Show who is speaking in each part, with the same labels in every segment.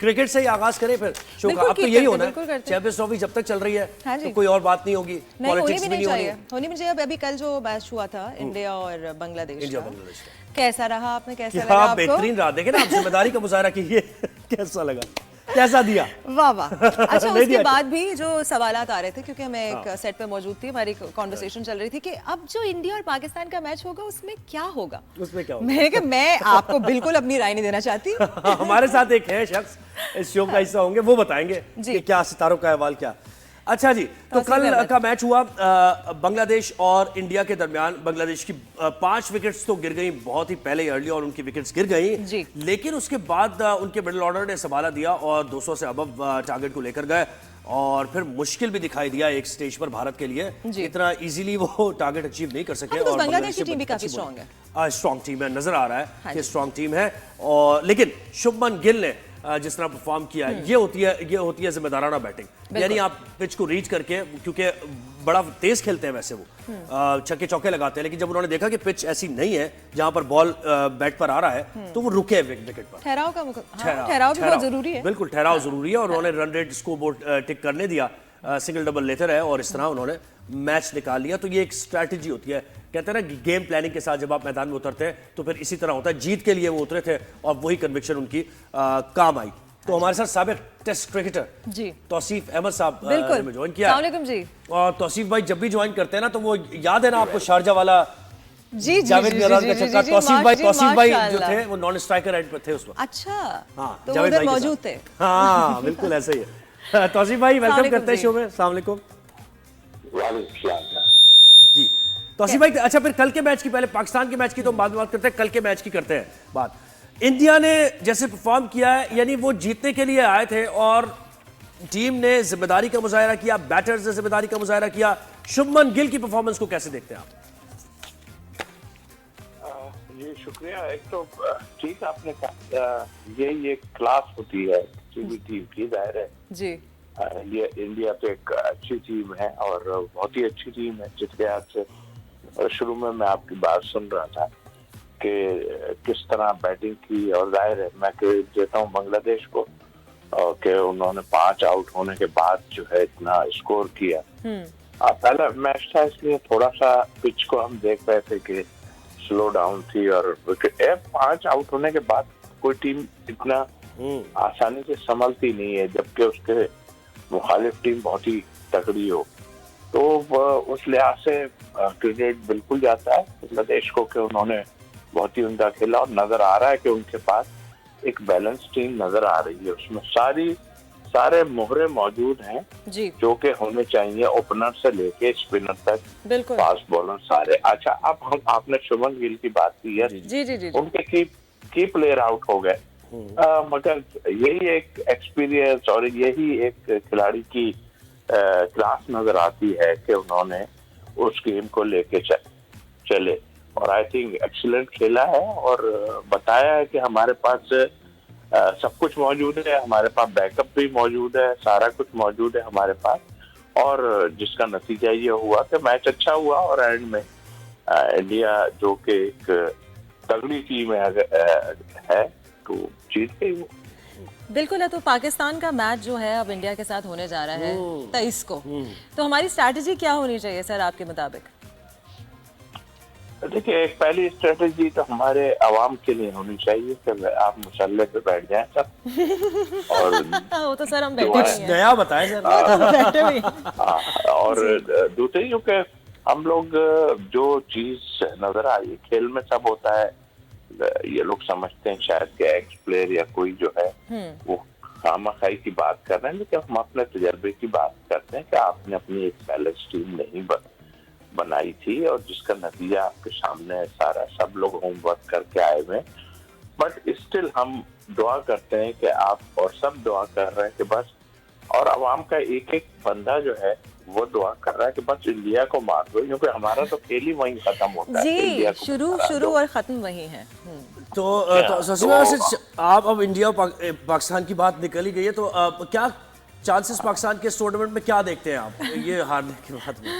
Speaker 1: Cricket से ही आगाज करें फिर शो का। अब तो यही होना है, चैंपियंस ट्रॉफी जब तक चल रही है तो कोई और बात नहीं होगी, पॉलिटिक्स भी नहीं
Speaker 2: होनी भी चाहिए। अभी कल जो मैच हुआ था इंडिया और बांग्लादेश का, कैसा रहा? आपने कैसा लगा आपको?
Speaker 1: बेहतरीन रहा। देखे ना, आप जिम्मेदारी का मुजाहरा कीजिए। कैसा लगा, कैसा दिया?
Speaker 2: वाह वाह। अच्छा, उसके बाद भी जो सवालात आ रहे थे, क्योंकि मैं एक सेट पे मौजूद थी, हमारी कॉन्वर्सेशन चल रही थी कि अब जो इंडिया और पाकिस्तान का मैच होगा उसमें क्या होगा,
Speaker 1: उसमें क्या होगा?
Speaker 2: मैं आपको बिल्कुल अपनी राय नहीं देना चाहती।
Speaker 1: हमारे साथ एक है शख्स इस शो का हिस्सा होंगे, वो बताएंगे कि क्या सितारों का अहवाल क्या। अच्छा जी, तो कल का मैच हुआ बांग्लादेश और इंडिया के दरमियान। बांग्लादेश की 5 विकेट्स तो गिर गई बहुत ही पहले, अर्ली, और उनकी विकेट्स गिर गई, लेकिन उसके बाद उनके मिडिल ऑर्डर ने संभाला दिया और 200 से अबव टारगेट को लेकर गए, और फिर मुश्किल भी दिखाई दिया एक स्टेज पर भारत के लिए। इतना इजीली वो टारगेट अचीव नहीं कर सके। और
Speaker 2: बांग्लादेश की टीम भी काफी स्ट्रांग है,
Speaker 1: स्ट्रांग टीम है, नजर आ रहा है कि स्ट्रांग टीम है। और लेकिन शुभमन गिल ने जिस तरह परफॉर्म किया, ये होती है जिम्मेदाराना बैटिंग। यानी आप पिच को रीच करके, क्योंकि बड़ा तेज खेलते हैं वैसे वो, छक्के चौके लगाते हैं, लेकिन जब उन्होंने देखा कि पिच ऐसी नहीं है जहां पर बॉल बैट पर आ रहा है, तो वो रुके विकेट पर।
Speaker 2: ठहराव भी बहुत जरूरी है।
Speaker 1: बिल्कुल, ठहराव जरूरी है, और उन्होंने रन रेट स्कोर बोर्ड टिक करने दिया, सिंगल डबल लेते रहे, और इस तरह उन्होंने मैच निकाल लिया। तो ये एक स्ट्रैटेजी होती है, कहते हैं ना, गेम प्लानिंग के साथ जब आप मैदान में उतरते हैं तो फिर इसी तरह होता है। जीत के लिए वो उतरे थे और वही कन्विक्शन उनकी काम आई। तो हमारे साथ साबिक टेस्ट क्रिकेटर जी तौसीफ अहमद साहब ने ज्वाइन किया।
Speaker 2: जी।
Speaker 1: और तौसीफ भाई जब भी ज्वाइन करते हैं ना, तो वो याद है ना आपको शारजा वाला
Speaker 2: जी जावेद
Speaker 1: मिराज का छक्का? तौसीफ भाई जो थे वो नॉन स्ट्राइकर एंड पे थे उस वक्त।
Speaker 2: अच्छा,
Speaker 1: हाँ,
Speaker 2: तो वो उधर मौजूद थे।
Speaker 1: हाँ बिल्कुल ऐसे ही है। तौसीफ भाई वेलकम करते हैं शो में। अस्सलाम वालेकुम जी तौसीफ भाई। अच्छा, फिर कल के मैच की, पहले पाकिस्तान के मैच की तो हम बाद में बात करते हैं, कल के मैच की करते हैं बात। इंडिया ने जैसे परफॉर्म किया है, यानी वो जीतने के लिए आए थे और टीम ने जिम्मेदारी का मुजाहरा किया, बैटर्स ने जिम्मेदारी का मुजाहरा किया। शुभमन गिल की परफॉर्मेंस को कैसे देखते हैं आप?
Speaker 3: ये शुक्रिया। एक तो ठीक आपने कहा, ये क्लास होती है किसी भी टीम की, जाहिर है
Speaker 2: जी।
Speaker 3: ये इंडिया तो एक अच्छी टीम है और बहुत ही अच्छी टीम है, जिसके हाथ से शुरू में मैं आपकी बात सुन रहा था कि किस तरह बैटिंग की, और जाहिर है मैं क्रेडिट देता हूँ बांग्लादेश को कि उन्होंने 5 आउट होने के बाद जो है इतना स्कोर किया। पहला मैच था, इसलिए थोड़ा सा पिच को हम देख रहे थे कि स्लो डाउन थी, और 5 आउट होने के बाद कोई टीम इतना आसानी से संभलती नहीं है, जबकि उसके मुखालिफ टीम बहुत ही तगड़ी हो। तो उस लिहाज से क्रेडिट बिल्कुल जाता है बांग्लादेश को कि उन्होंने बहुत ही उम्दा खेला, और नजर आ रहा है कि उनके पास एक बैलेंस टीम नजर आ रही है। उसमें सारे मोहरे मौजूद हैं जो कि होने चाहिए, ओपनर से लेके स्पिनर तक, फास्ट बॉलर सारे। अच्छा, अब आपने शुभमन गिल की बात की है, जी। उनके की प्लेयर आउट हो गए, मगर यही एक एक्सपीरियंस और यही एक खिलाड़ी की क्लास नजर आती है कि उन्होंने उस गेम को लेके चले, और आई थिंक एक्सीलेंट खेला है, और बताया है कि हमारे पास सब कुछ मौजूद है, हमारे पास बैकअप भी मौजूद है, सारा कुछ मौजूद है हमारे पास, और जिसका नतीजा ये हुआ कि मैच अच्छा हुआ, और एंड में इंडिया जो कि एक तगड़ी टीम है तो जीत गई वो।
Speaker 2: बिल्कुल है। तो पाकिस्तान का मैच जो है अब इंडिया के साथ होने जा रहा है 23 को, तो हमारी स्ट्रैटेजी क्या होनी चाहिए सर आपके मुताबिक?
Speaker 3: देखिए, एक पहली स्ट्रेटेजी तो हमारे आवाम के लिए होनी चाहिए कि आप मुसल्ले पे बैठ जाएं सब, और
Speaker 2: वो तो सर हम बैठे हुए हैं,
Speaker 1: नया बताएं सर।
Speaker 3: और दूसरी, क्योंकि हम लोग जो चीज नजर आई खेल में सब होता है, ये लोग समझते हैं शायद कि एक्स प्लेयर या कोई जो है वो खामखाई की बात कर रहे हैं, लेकिन हम अपने तजर्बे की बात करते हैं कि आपने अपनी एक बैलेंस टीम नहीं बनाई थी, और जिसका नतीजा आपके सामने है। सारा सब लोग होमवर्क करके आए हुए, बट स्टिल हम दुआ करते हैं कि आप, और सब दुआ कर रहे हैं कि बस, और आवाम का एक एक बंदा जो है वो दुआ कर रहा है कि बस इंडिया को मार दो, क्योंकि हमारा तो खेल ही वहीं खत्म होता है। इंडिया को
Speaker 2: शुरू और खत्म वहीं है।
Speaker 1: तो आप अब इंडिया पाकिस्तान की बात निकल ही गई है, तो क्या चांसेस पाकिस्तान के इस टूर्नामेंट में क्या देखते हैं आप, ये हारने के बाद में?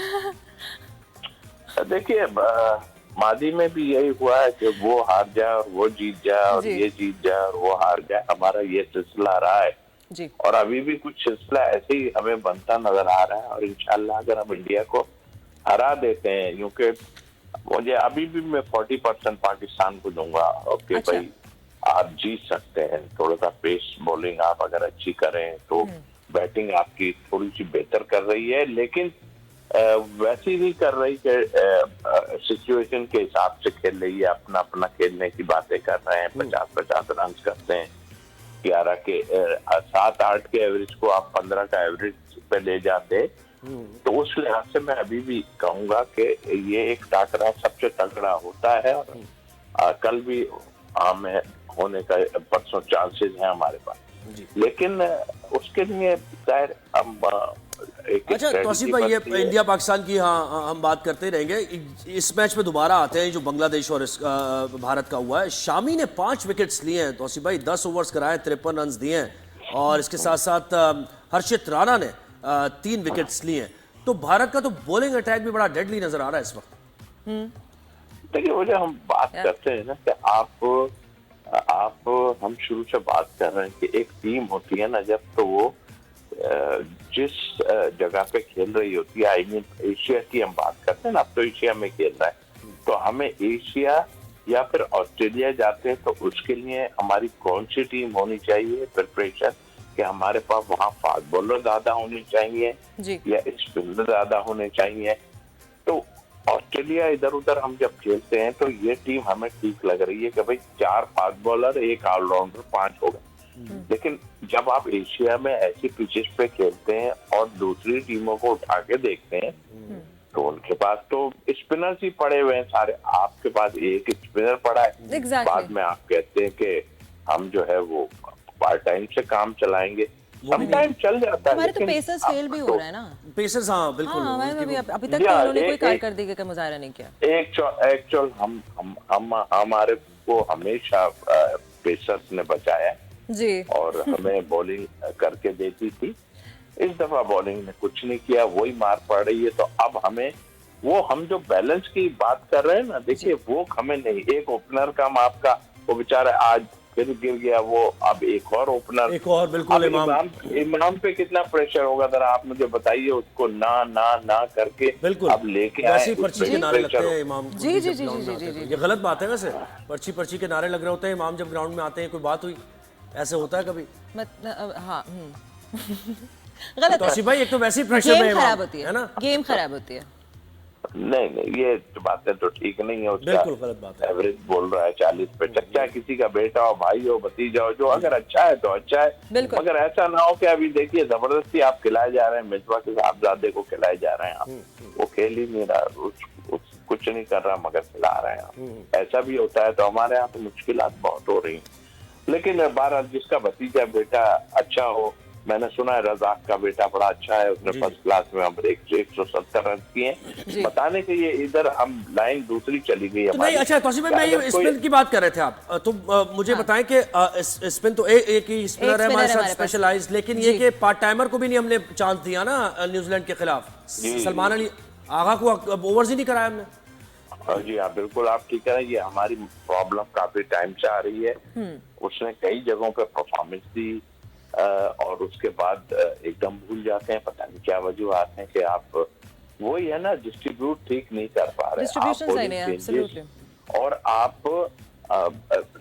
Speaker 3: देखिए, मादी में भी यही हुआ है कि वो हार जाए और वो जीत जाए और
Speaker 2: जी।
Speaker 3: ये जीत जाए और वो हार जाए, हमारा ये सिलसिला रहा है।
Speaker 2: जी
Speaker 3: और अभी भी कुछ सिलसिला ऐसे ही हमें बनता नजर आ रहा है, और इंशाल्लाह अगर हम इंडिया को हरा देते हैं, क्योंकि मुझे अभी भी मैं 40% पाकिस्तान को दूंगा। ओके
Speaker 2: अच्छा।
Speaker 3: भाई, आप जीत सकते हैं, थोड़ा सा पेस बॉलिंग आप अगर अच्छी करें तो बैटिंग आपकी थोड़ी सी बेहतर कर रही है, लेकिन वैसी नहीं कर रही कि सिचुएशन के हिसाब से खेल रही है, अपना अपना खेलने की बातें कर रहे हैं, 50-50 रन करते हैं, 11 के 7-8 के एवरेज को आप 15 का एवरेज पे ले जाते, तो उस लिहाज से मैं अभी भी कहूंगा कि ये एक टाकरा सबसे तगड़ा होता है, और कल भी हमें होने का परसों चांसेस हैं हमारे पास, लेकिन उसके लिए जाहिर हम एक
Speaker 1: अच्छा तौसीफ भाई, ये इंडिया पाकिस्तान की हाँ हम बात करते ही रहेंगे। इस मैच में दोबारा आते हैं जो बांग्लादेश और भारत का हुआ है। शामी ने 5 विकेट्स लिए हैं तौसीफ भाई, 10 ओवर्स कराए, 53 रन दिए हैं, और इसके साथ साथ हर्षित राणा ने 3 विकेट्स लिए हैं। तो भारत का तो बॉलिंग अटैक भी बड़ा डेडली नजर आ रहा है इस वक्त।
Speaker 3: देखिए, वो जो हम बात करते हैं ना कि आप हम शुरू से बात कर रहे हैं कि एक टीम होती है ना, जब तो वो जिस जगह पे खेल रही होती है, आई मीन एशिया की हम बात करते हैं ना, अब तो एशिया में खेल रहा है, तो हमें एशिया या फिर ऑस्ट्रेलिया जाते हैं तो उसके लिए हमारी कौन सी टीम होनी चाहिए प्रिपरेशन, कि हमारे पास वहाँ फास्ट बॉलर ज्यादा होने चाहिए या स्पिनर ज्यादा होने चाहिए। तो ऑस्ट्रेलिया इधर उधर हम जब खेलते हैं तो ये टीम हमें ठीक लग रही है कि भाई 4 फास्ट बॉलर, 1 ऑलराउंडर, 5 हो गए। लेकिन जब आप एशिया में ऐसी पिचेस पे खेलते हैं और दूसरी टीमों को उठा के देखते हैं तो उनके पास तो स्पिनर्स ही पड़े हुए हैं सारे, आपके पास एक स्पिनर पड़ा है। बाद में आप कहते हैं कि हम जो है वो पार्ट टाइम से काम चलाएंगे, समटाइम चल जाता है।
Speaker 2: हमारे तो पेसर्स फेल भी हो रहा है ना,
Speaker 1: पेसर्स, हाँ बिल्कुल।
Speaker 2: हाँ, अभी तक तो उन्होंने कोई कारकर्दगी का मुजाहरा नहीं किया।
Speaker 3: एक्चुअल हम हमारे को हमेशा पेसर्स ने बचाया
Speaker 2: जी,
Speaker 3: और हमें बॉलिंग करके देती थी। इस दफा बॉलिंग ने कुछ नहीं किया, वही मार पड़ रही है। तो अब हमें वो हम जो बैलेंस की बात कर रहे हैं ना, देखिए वो हमें नहीं, एक ओपनर का आपका वो बेचारा आज फिर गिर गया, वो अब एक और ओपनर,
Speaker 1: एक और बिल्कुल
Speaker 3: इमाम पे कितना प्रेशर होगा जरा आप मुझे बताइए, उसको ना करके
Speaker 1: बिल्कुल
Speaker 3: अब लेके आए,
Speaker 1: पर्ची के नारे लगते हैं इमाम।
Speaker 2: जी जी जी जी जी जी,
Speaker 1: ये गलत बात है वैसे, पर्ची के नारे लग रहे होते हैं इमाम जब ग्राउंड में आते हैं। कोई बात हुई, ऐसे होता है कभी?
Speaker 2: हाँ गलत
Speaker 1: तौसीफ भाई, एक तो वैसे ही प्रेशर में
Speaker 2: खराब होती
Speaker 1: है ना,
Speaker 2: गेम खराब होती है।
Speaker 3: नहीं ये बातें तो ठीक नहीं है,
Speaker 1: बिल्कुल गलत बात है।
Speaker 3: एवरेज बोल रहा है 40 पे, चाहे किसी का बेटा हो, भाई हो, भतीजा हो, जो अगर अच्छा है तो अच्छा है, मगर ऐसा ना हो कि अभी देखिए जबरदस्ती आप खिलाए जा रहे हैं, मिसबा के साहबजादे को खिलाए जा रहे हैं आप, वो खेल ही नहीं रहा, कुछ नहीं कर रहा मगर खिला रहे हैं आप, ऐसा भी होता है। तो हमारे यहाँ तो मुश्किलात बहुत हो रही हैं। लेकिन बहरहाल जिसका भतीजा बेटा अच्छा हो, मैंने सुना है रजाक का बेटा बड़ा अच्छा है, उसने फर्स्ट क्लास में हम 170 रन किए, बताने के ये इधर हम लाइन दूसरी चली गई है।
Speaker 1: नहीं अच्छा तौसीफ भाई, मैं ये स्पिन की बात कर रहे थे आप, तो मुझे बताएं कि स्पिन तो एक ही स्पिनर है हमारे साथ स्पेशलाइज, लेकिन ये कि पार्ट टाइमर को भी नहीं हमने चांस दिया ना न्यूजीलैंड के खिलाफ। सलमान अली आगा को ओवर्स ही नहीं कराया हमने।
Speaker 3: जी हाँ, बिल्कुल आप ठीक है, ये हमारी प्रॉब्लम काफी टाइम से आ रही है। उसने कई जगहों पे परफॉर्मेंस दी और उसके बाद एकदम भूल जाते हैं, पता नहीं क्या वजूहत है कि आप वही है ना, डिस्ट्रीब्यूट ठीक नहीं कर पा रहे और आप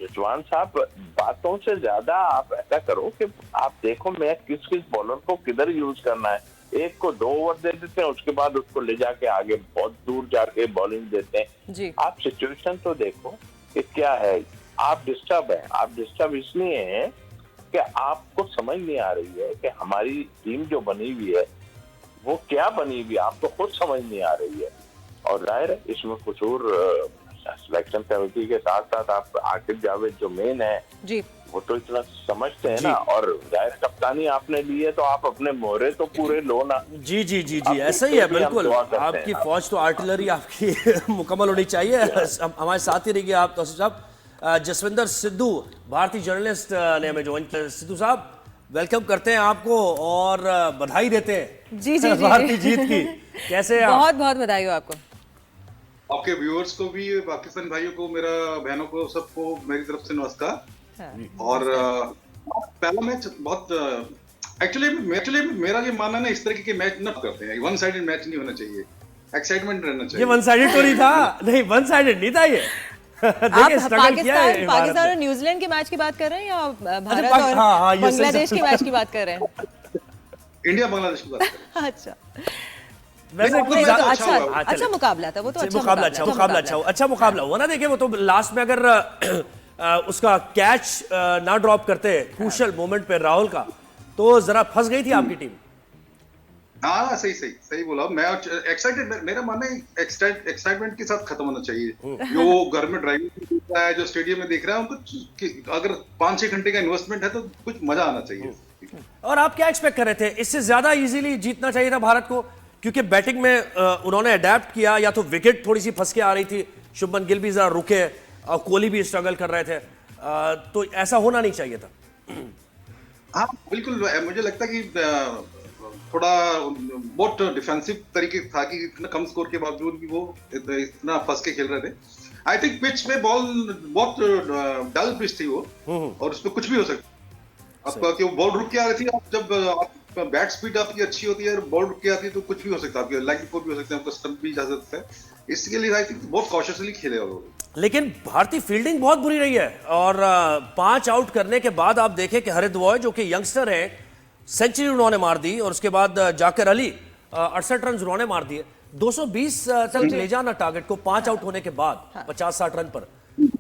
Speaker 3: रिजवान साहब बातों से ज्यादा आप ऐसा करो कि आप देखो मैं किस बॉलर को किधर यूज करना है। एक को 2 ओवर दे देते हैं, उसके बाद उसको ले जाके आगे बहुत दूर जाके बॉलिंग देते हैं। आप सिचुएशन तो देखो कि क्या है, आप डिस्टर्ब है, आप डिस्टर्ब इसलिए हैं कि आपको समझ नहीं आ रही है कि हमारी टीम जो बनी हुई है वो क्या बनी हुई है, आपको खुद समझ नहीं आ रही है। और जाहिर है इसमें कसूर सिलेक्शन कमेटी के साथ साथ आप आकिब जावेद जो मेन है जी, वो तो इतना समझते हैं ना, और जाहिर कप्तानी आपने ली है तो आप अपने मोहरे तो पूरे लो ना।
Speaker 1: जी जी जी जी, ऐसा ही है बिल्कुल। आपकी फौज तो आर्टिलरी आपकी मुकम्मल होनी चाहिए। हमारे साथ ही रहिए आप तौसीफ साहब। जसविंदर सिद्धू भारतीय जर्नलिस्ट ने हमें ज्वाइन किया। सिद्धू साहब वेलकम करते हैं आपको और बधाई देते हैं
Speaker 2: जी जी
Speaker 1: भारतीय जीत की। कैसे हैं आप?
Speaker 2: बहुत बहुत बधाई हो आपको।
Speaker 4: आपके व्यूअर्स को भी, पाकिस्तानी भाइयों को, मेरा बहनों को, सबको मेरी तरफ से नमस्कार।
Speaker 2: हाँ,
Speaker 4: और पहला मैच बहुत एक्चुअली मेरा ये मानना है ना, इस तरीके के मैच न करते हैं, वन साइडेड मैच नहीं होना चाहिए, एक्साइटमेंट रहना
Speaker 1: ये
Speaker 4: चाहिए।
Speaker 1: वन साइडेड तो नहीं था, नहीं वन साइडेड नहीं था ये। देखिए
Speaker 2: आप
Speaker 1: स्ट्रगल किया है भारत
Speaker 2: पाकिस्तान और
Speaker 1: ने।
Speaker 2: न्यूजीलैंड के मैच की बात कर रहे हैं या भारत
Speaker 1: पाक-
Speaker 2: और
Speaker 1: हाँ, ये सही
Speaker 2: बांग्लादेश के
Speaker 1: सवाल।
Speaker 2: मैच की बात कर रहे हैं?
Speaker 4: इंडिया बांग्लादेश की बात करें।
Speaker 2: अच्छा,
Speaker 1: वैसे
Speaker 4: नहीं,
Speaker 1: कुछ
Speaker 4: वो
Speaker 1: ज्यादा
Speaker 4: तो
Speaker 2: अच्छा
Speaker 4: अच्छा हुआ।
Speaker 2: अच्छा मुकाबला था वो, तो अच्छा
Speaker 1: मुकाबला अच्छा मुकाबला हुआ ना। देखिए वो तो लास्ट में अगर उसका कैच ना ड्रॉप करते क्रूशियल मोमेंट पे राहुल का, तो जरा फंस गई थी आपकी टीम।
Speaker 4: हाँ, सही बोला। मैं एक्साइटेड, मेरा मानना है एक्साइटमेंट के साथ खत्म होना चाहिए। जो घर में ड्राइविंग देख रहा है, जो स्टेडियम में देख रहा है, उनको अगर 5-6 घंटे का इन्वेस्टमेंट है तो कुछ मजा आना चाहिए।
Speaker 1: और आप क्या एक्सपेक्ट कर रहे थे, इससे ज्यादा इजीली जीतना चाहिए था भारत को? क्योंकि बैटिंग में उन्होंने अडेप्ट किया, या तो विकेट थोड़ी सी फंस के आ रही थी, शुभमन गिल भी जरा रुके और कोहली भी स्ट्रगल कर रहे थे, तो ऐसा होना नहीं चाहिए था।
Speaker 4: हाँ बिल्कुल, मुझे लगता है कि थोड़ा बहुत डिफेंसिव तरीके था कि इतना कम स्कोर के बावजूद भी वो इतना फंस के खेल रहे थे। आई थिंक पिच में बॉल बहुत डल पिच थी वो, और उसमें कुछ भी हो सकता। आपका कि बॉल रुक के आ रही थी, आप जब बैट स्पीड आपकी अच्छी होती है और बॉल रुक के आती है तो कुछ भी हो सकता है, आपके लेग फोर भी हो सकते हैं, आपका स्टंप भी जा सकता है। इसके लिए आई थिंक बहुत कॉशियसली खेले वो लोग।
Speaker 1: लेकिन भारतीय फील्डिंग बहुत बुरी रही है, और 5 आउट करने के बाद आप देखें कि हरिद्वार जो कि यंगस्टर है, सेंचुरी उन्होंने मार दी, और उसके बाद जाकिर अली 68 रन उन्होंने मार दिए। 220 तक ले जाना टारगेट को 5 आउट होने के बाद 50-60 रन पर,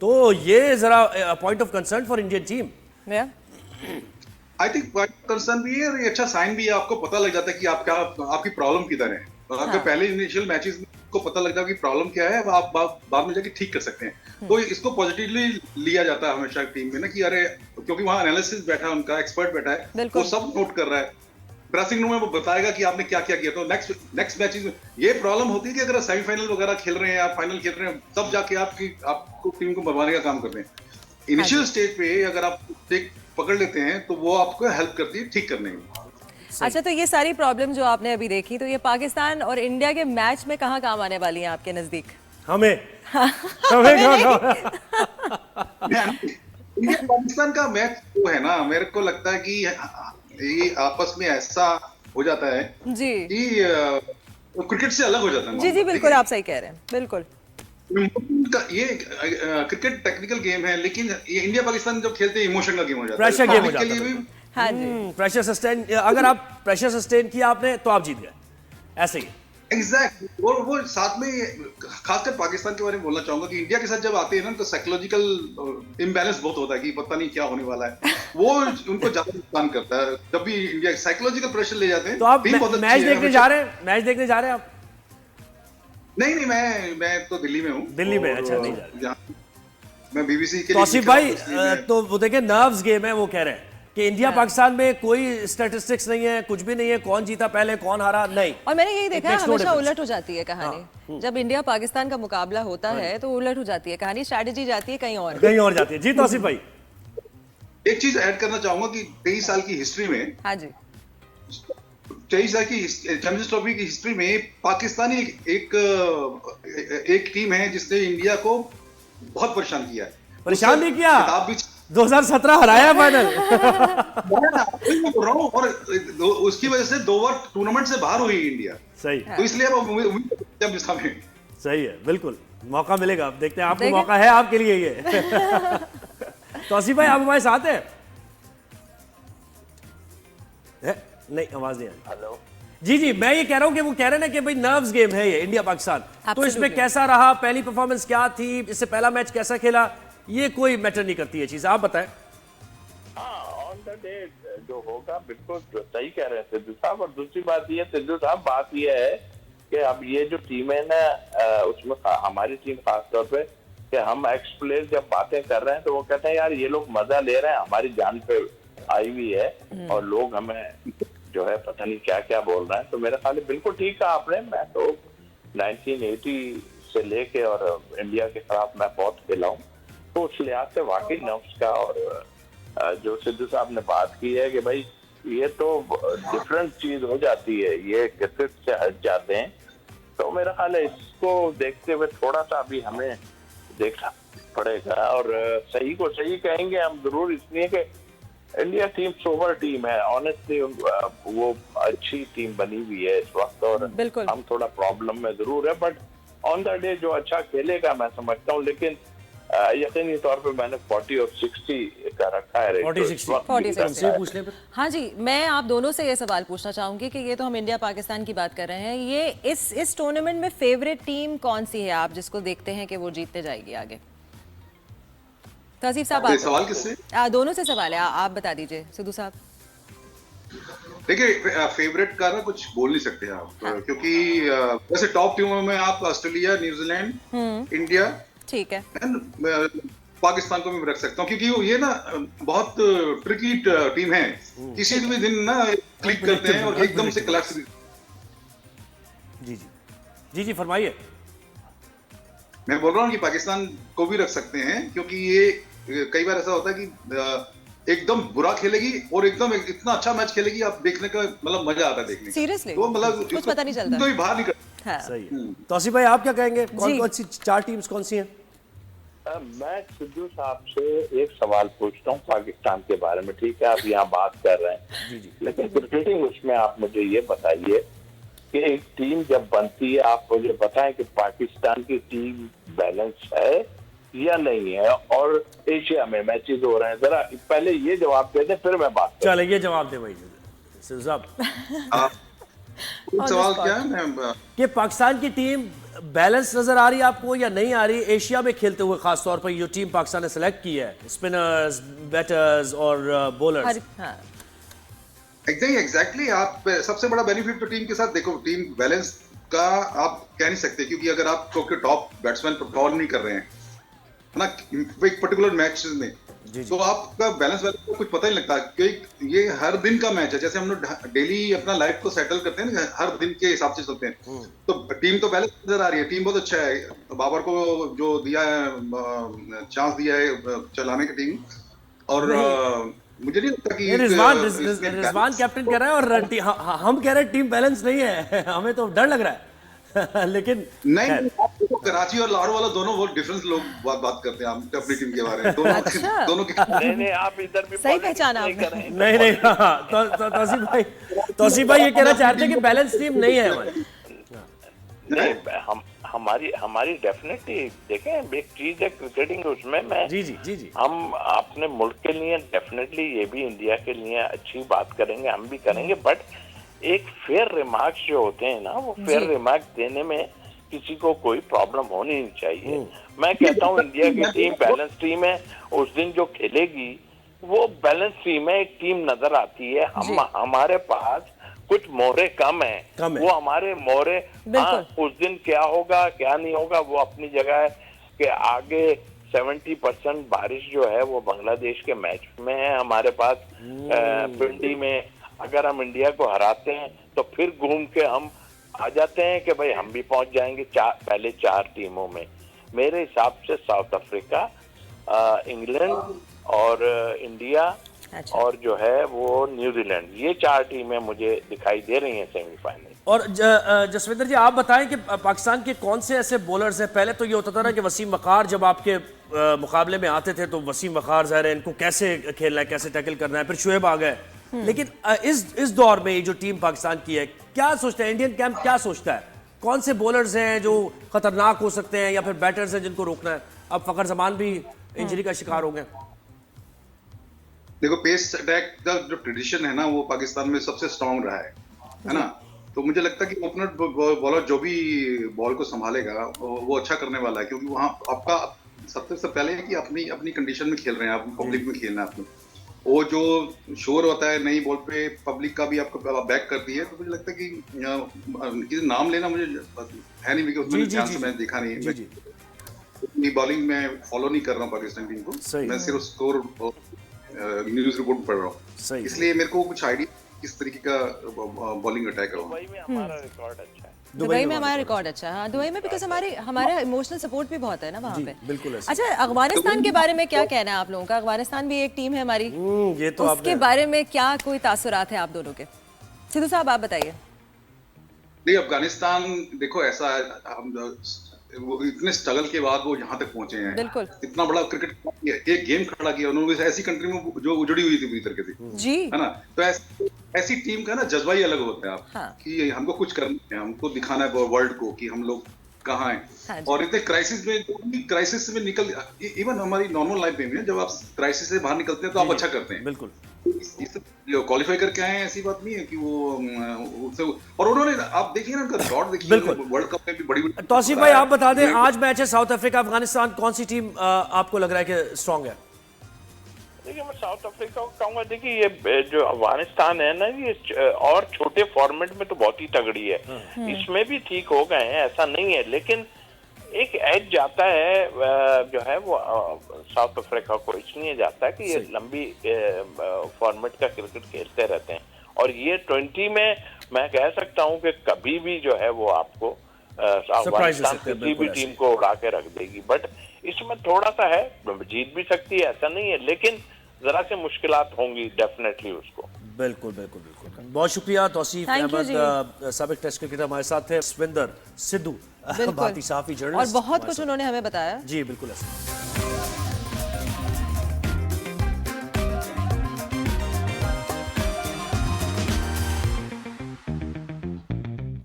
Speaker 1: तो ये जरा point of concern for Indian team.
Speaker 4: I think concern भी है और ये अच्छा साइन भी है। आपको पता लग जाता है कि आपकी प्रॉब्लम किधर है। अगर पहले इनिशियल मैचेस में आपको पता लग जाए कि प्रॉब्लम क्या है, आप बाद में जाके ठीक कर सकते हैं। तो इसको पॉजिटिवली लिया जाता है हमेशा टीम में ना, कि अरे क्योंकि वहाँ एनालिसिस बैठा है, उनका एक्सपर्ट बैठा है, वो सब नोट कर रहा है। ड्रेसिंग रूम में वो बताएगा कि आपने क्या क्या किया। तो नेक्स्ट मैचेस में ये प्रॉब्लम होती है कि अगर सेमीफाइनल वगैरह खेल रहे हैं या फाइनल खेल रहे हैं, तब जाके आपको टीम को बनवाने का काम करते हैं। इनिशियल स्टेज पे अगर आप पकड़ लेते हैं तो वो आपको हेल्प करती है ठीक करने में।
Speaker 2: अच्छा, तो ये सारी प्रॉब्लम जो आपने अभी देखी, तो ये पाकिस्तान और इंडिया के मैच में कहाँ काम आने वाली हैं आपके नजदीक?
Speaker 1: हमें
Speaker 4: इंडिया पाकिस्तान का मैच जो है ना, मेरे को लगता है कि ये आपस में ऐसा हो जाता है
Speaker 2: जी
Speaker 4: कि क्रिकेट से अलग हो जाता है।
Speaker 2: जी बिल्कुल, आप सही कह रहे हैं, बिल्कुल।
Speaker 4: ये क्रिकेट टेक्निकल गेम है, लेकिन ये इंडिया पाकिस्तान जब खेलते हैं इमोशन का गेम हो जाता है।
Speaker 1: प्रेशर गेम हो जाता है।
Speaker 4: के लिए भी
Speaker 2: हाँ जी,
Speaker 1: प्रेशर सस्टेन, अगर आप प्रेशर सस्टेन किया आपने तो आप जीत गए, ऐसे ही।
Speaker 4: एग्जैक्ट। और वो साथ में खासकर पाकिस्तान के बारे में बोलना चाहूंगा कि इंडिया के साथ जब आते हैं ना, तो साइकोलॉजिकल इम्बैलेंस बहुत होता है कि पता नहीं क्या होने वाला है। वो उनको ज्यादा नुकसान करता है जब भी इंडिया साइकोलॉजिकल प्रेशर ले जाते हैं।
Speaker 1: तो आप मैच देखने जा रहे हैं? मैच देखने जा रहे हैं आप?
Speaker 4: नहीं, मैं तो दिल्ली में हूँ।
Speaker 1: दिल्ली में? अच्छा, नहीं जा रहे।
Speaker 4: मैं बीबीसी के
Speaker 1: तौसीफ भाई, तो वो देखे नर्व्स गेम है, वो कह रहे हैं कि इंडिया पाकिस्तान में कोई स्टैटिस्टिक्स नहीं है, कुछ भी नहीं है, कौन जीता पहले कौन हारा, नहीं।
Speaker 2: और मैंने यही देखा है,
Speaker 1: makes no
Speaker 2: हमेशा
Speaker 1: difference.
Speaker 2: उलट हो जाती है कहानी। जब इंडिया पाकिस्तान का मुकाबला होता है तो उलट हो जाती है कहानी, स्ट्रैटेजी जाती है कहीं और
Speaker 1: जाती है। जी तौसीफ भाई,
Speaker 4: एक चीज ऐड करना चाहूंगा कि 23 साल की हिस्ट्री में,
Speaker 2: हाँ जी,
Speaker 4: 23 साल की चैंपियंस ट्रॉफी की हिस्ट्री में पाकिस्तानी एक टीम है जिसने इंडिया को बहुत परेशान किया है।
Speaker 1: परेशान नहीं किया,
Speaker 4: खिताब भी
Speaker 1: 2017 हराया फाइनल।
Speaker 4: बोल रहा हूं, और उसकी वजह से 2 बार टूर्नामेंट से बाहर हुई इंडिया।
Speaker 1: सही,
Speaker 4: तो इसलिए अब उम्मीद करते हैं जिसका में
Speaker 1: सही है, बिल्कुल मौका मिलेगा। अब देखते हैं, आपको मौका है आपके लिए ये। तौसीफ भाई, आप हमारे साथ हैं? नहीं, आवाज नहीं आ रही।
Speaker 3: हेलो
Speaker 1: जी, मैं ये कह रहा हूँ कि वो कह रहे हैं ना कि भाई नर्व्स गेम है ये इंडिया पाकिस्तान, तो इसमें कैसा रहा, पहली परफॉर्मेंस क्या थी, इससे पहला मैच कैसा खेला, ये कोई मैटर नहीं करती है चीज, आप बताएं।
Speaker 3: हाँ, ऑन द डे जो होगा, बिल्कुल सही कह रहे हैं सिद्धू साहब। और दूसरी बात ये सिद्धू साहब, बात ये है कि अब ये जो टीम है ना, उसमें हमारी टीम खासतौर पे, कि हम एक्स प्लेयर जब बातें कर रहे हैं तो वो कहते हैं यार ये लोग मजा ले रहे हैं, हमारी जान पे आई हुई है, और लोग हमें जो है पता नहीं क्या क्या बोल रहे हैं। तो मेरे ख्याल बिल्कुल ठीक कहा आपने। मैं तो 1980 से लेके और इंडिया के खिलाफ मैं बहुत खेला हूँ, तो उस लिहाज से वाकई नफ्स का, और जो सिद्धू साहब ने बात की है कि भाई ये तो डिफरेंट चीज हो जाती है, ये क्रिकेट से हट जाते हैं। तो मेरा ख्याल है इसको देखते हुए थोड़ा सा अभी हमें देखना पड़ेगा, और सही को सही कहेंगे हम जरूर, इसलिए कि इंडिया टीम सोवर टीम है ऑनेस्टली, वो अच्छी टीम बनी हुई है इस वक्त, और
Speaker 2: बिल्कुल।
Speaker 3: हम थोड़ा प्रॉब्लम में जरूर है, बट ऑन द डे जो अच्छा खेलेगा मैं समझता हूँ, लेकिन यकीनी तौर पे मैंने 40 और 60 का रखा है,
Speaker 2: 40-60
Speaker 1: पूछ ले।
Speaker 2: हाँ जी, मैं आप दोनों से ये सवाल पूछना चाहूंगी कि ये तो हम इंडिया पाकिस्तान की बात कर रहे हैं, ये इस टूर्नामेंट में फेवरेट टीम कौन सी है आप जिसको देखते हैं कि वो जीतते जाएगी आगे? तहसीफ साहब,
Speaker 4: सवाल किससे?
Speaker 2: दोनों से सवाल है, आप बता दीजिए सिद्धू साहब।
Speaker 4: देखिए, फेवरेट का ना कुछ बोल नहीं सकते आप, क्योंकि वैसे टॉप टीमों में आप ऑस्ट्रेलिया, न्यूजीलैंड, इंडिया,
Speaker 2: ठीक है,
Speaker 4: पाकिस्तान को भी रख सकता हूँ, क्योंकि ये ना बहुत ट्रिकी टीम है, किसी भी दिन ना क्लिक करते हैं और एकदम से क्लैश।
Speaker 1: जी जी जी जी फरमाइए।
Speaker 4: मैं बोल रहा हूँ कि पाकिस्तान को भी रख सकते हैं, क्योंकि ये कई बार ऐसा होता है कि एकदम बुरा खेलेगी और एकदम इतना अच्छा मैच खेलेगी, आप देखने का मतलब मजा आता है देखने।
Speaker 2: सीरियसली
Speaker 4: तो मतलब
Speaker 2: कुछ पता नहीं चलता,
Speaker 4: तो ही बाहर निकल।
Speaker 2: हाँ।
Speaker 1: सही है। तौसीफ भाई आप क्या कहेंगे, कौन सी 4 टीम्स कौन सी हैं?
Speaker 3: मैं सिद्धू साहब से एक सवाल पूछता हूँ पाकिस्तान के बारे में, ठीक है, आप यहाँ बात कर रहे हैं,
Speaker 1: जी जी,
Speaker 3: लेकिन क्रिकेटिंग उसमें आप मुझे ये बताइए कि एक टीम जब बनती है, आप मुझे बताएं कि पाकिस्तान की टीम बैलेंस है या नहीं है, और एशिया में मैचेस हो रहे हैं, जरा पहले ये जवाब दे दें फिर मैं बात करूं।
Speaker 1: चलिए जवाब दे भाई सिद्धू साहब।
Speaker 4: सवाल क्या है
Speaker 1: कि पाकिस्तान की टीम बैलेंस नजर आ रही है आपको या नहीं आ रही एशिया में खेलते हुए, खास तौर पर जो टीम पाकिस्तान ने सेलेक्ट की है, स्पिनर्स, बैटर्स और बॉलर्स?
Speaker 4: एग्जैक्टली आप सबसे बड़ा बेनिफिट तो टीम के साथ देखो, टीम बैलेंस का आप कह नहीं सकते, क्योंकि अगर आप टॉप बैट्समैन परफॉर्म नहीं कर रहे हैं ना एक पर्टिकुलर मैच में, तो आपका बैलेंस को कुछ पता ही लगता, क्योंकि ये हर दिन का मैच है, जैसे हम लोग डेली अपना लाइफ को सेटल करते हैं ना, हर दिन के हिसाब से चलते हैं, तो टीम तो बैलेंस नजर आ रही है, टीम बहुत अच्छा है, बाबर को जो दिया है चांस दिया है चलाने की टीम, और मुझे नहीं लगता कि
Speaker 1: रिजवान कैप्टन कह रहा है और हम कह रहे हैं टीम बैलेंस नहीं है, हमें तो डर लग रहा है। लेकिन
Speaker 4: नहीं, तो कराची और लाहौर वाला दोनों बहुत डिफरेंट लोग बात करते हैं हम अपनी टीम के बारे में, दोनों
Speaker 2: अच्छा।
Speaker 4: दोनों के
Speaker 3: नहीं आप इधर भी
Speaker 2: सही पहचाना आपने।
Speaker 1: नहीं तौसीफ भाई ये कहना चाहते हैं कि बैलेंस टीम नहीं है हमारी।
Speaker 3: नहीं, हमारी डेफिनेटली देखें, एक चीज है क्रिकेटिंग, उसमें मैं
Speaker 1: जी
Speaker 3: हम अपने मुल्क के लिए डेफिनेटली ये भी इंडिया के लिए अच्छी बात करेंगे, हम भी करेंगे, बट एक फेयर रिमार्क्स जो होते हैं ना, वो फेयर रिमार्क्स देने में किसी को कोई प्रॉब्लम होनी नहीं चाहिए। मैं कहता हूँ इंडिया की टीम बैलेंस टीम है, उस दिन जो खेलेगी वो बैलेंस टीम है, एक टीम नजर आती है, हमारे पास कुछ मोहरे कम है, वो हमारे मोहरे, उस दिन क्या होगा क्या नहीं होगा वो अपनी जगह है, कि आगे 70% बारिश जो है वो बांग्लादेश के मैच में है हमारे पास, पिंडी में अगर हम इंडिया को हराते हैं तो फिर घूम के हम आ जाते हैं कि भाई हम भी पहुंच जाएंगे पहले 4 टीमों में। मेरे हिसाब से साउथ अफ्रीका, इंग्लैंड और इंडिया, अच्छा, और जो है वो न्यूजीलैंड, ये 4 टीमें मुझे दिखाई दे रही हैं सेमीफाइनल।
Speaker 1: और जसविंदर जी आप बताएं कि पाकिस्तान के कौन से ऐसे बॉलर्स हैं? पहले तो ये होता था ना कि वसीम वकार जब आपके मुकाबले में आते थे तो वसीम वकार ज़ाहिर है इनको कैसे खेलना है, कैसे टैकल करना है, फिर शुएब आ गए, लेकिन इस दौर में ये जो टीम पाकिस्तान की है, क्या सोचता है इंडियन कैंप, क्या सोचता है कौन से बॉलर्स हैं जो खतरनाक हो सकते हैं या फिर बैटर्स हैं जिनको रोकना है? अब फखर जमान भी इंजरी का शिकार हो गए।
Speaker 4: देखो, पेस अटैक का जो ट्रेडिशन है ना, वो पाकिस्तान में सबसे स्ट्रांग रहा है ना, तो मुझे लगता है कि ओपनर बॉलर जो भी बॉल को संभालेगा वो अच्छा करने वाला है, क्योंकि वहाँ आपका सबसे पहले है कि अपनी कंडीशन में खेल रहे हैं आप, पब्लिक में खेलना है आपको, वो जो शोर होता है नई बॉल पे पब्लिक का भी आपको बैक करती है, तो मुझे लगता है कि किसी नाम लेना मुझे है नहीं, बिकॉज उसमें ध्यान से मैंने देखा नहीं है, मैं बॉलिंग में फॉलो नहीं कर रहा हूँ पाकिस्तान टीम को, मैं सिर्फ स्कोर न्यूज रिपोर्ट पढ़ रहा हूँ, इसलिए मेरे को कुछ आइडिया किस तरीके का बॉलिंग अटैक है।
Speaker 3: दुबई में हमारा रिकॉर्ड अच्छा है,
Speaker 2: दुबई में हमारा रिकॉर्ड अच्छा है, हाँ दुबई में, बिकॉज हमारा इमोशनल सपोर्ट भी बहुत है ना वहाँ पे।
Speaker 1: बिल्कुल।
Speaker 2: अच्छा, अफगानिस्तान के बारे में क्या कहना है आप लोगों का? अफगानिस्तान भी एक टीम है हमारी,
Speaker 1: ये तो
Speaker 2: उसके बारे में क्या कोई तासुरात है आप दोनों के? सिद्धू साहब आप बताइए।
Speaker 4: नहीं, अफगानिस्तान देखो ऐसा है, हम वो इतने स्ट्रगल के बाद वो यहाँ तक पहुंचे हैं।
Speaker 2: बिल्कुल।
Speaker 4: इतना बड़ा क्रिकेट, एक गेम खड़ा किया उन्होंने, ऐसी कंट्री में जो उजड़ी हुई थी पूरी तरीके से,
Speaker 2: जी
Speaker 4: है ना। तो ऐसी टीम का ना जज्बा ही अलग होता है आप,
Speaker 2: हाँ।
Speaker 4: कि हमको कुछ करना है, हमको दिखाना है वर्ल्ड को कि हम लोग कहाँ हैं।
Speaker 2: हाँ जी।
Speaker 4: और इतने क्राइसिस में निकल, इवन हमारी नॉर्मल लाइफ में जब आप क्राइसिस से बाहर निकलते हैं तो आप अच्छा करते हैं।
Speaker 1: बिल्कुल।
Speaker 4: क्वालिफाई करके आए हैं, ऐसी बात नहीं है कि वो उससे, और उन्होंने, आप देखिए ना उनका रिकॉर्ड देखिए,
Speaker 1: बिल्कुल।
Speaker 4: वर्ल्ड कप में भी बड़ी
Speaker 1: तौसीफ भाई आप बता दें, आज मैच है साउथ अफ्रीका अफगानिस्तान, कौन सी टीम आपको लग रहा है कि स्ट्रांग है?
Speaker 3: देखिए, मैं साउथ अफ्रीका को कहूंगा, देखिए ये जो अफगानिस्तान है ना, ये और छोटे फॉर्मेट में तो बहुत ही तगड़ी है, इसमें भी ठीक हो गए हैं, ऐसा नहीं है, लेकिन एक एज जाता है जो है वो साउथ अफ्रीका को इसलिए जाता है कि ये लंबी फॉर्मेट का क्रिकेट खेलते रहते हैं, और ये 20 में मैं कह सकता हूं कि कभी भी जो है वो आपको अफगानिस्तान किसी भी टीम को उड़ा के रख देगी। बट इसमें थोड़ा सा है, जीत भी सकती है, ऐसा नहीं है, लेकिन जरा से मुश्किलात होंगी डेफिनेटली उसको।
Speaker 1: बिल्कुल बिल्कुल बिल्कुल। बहुत शुक्रिया तौसीफ अहमद, साबिक टेस्ट क्रिकेटर हमारे साथ थे। सविंदर सिद्धू भारतीय सहाफी, जर्नलिस्ट,
Speaker 2: और बहुत कुछ उन्होंने हमें बताया।
Speaker 1: जी बिल्कुल ऐसा।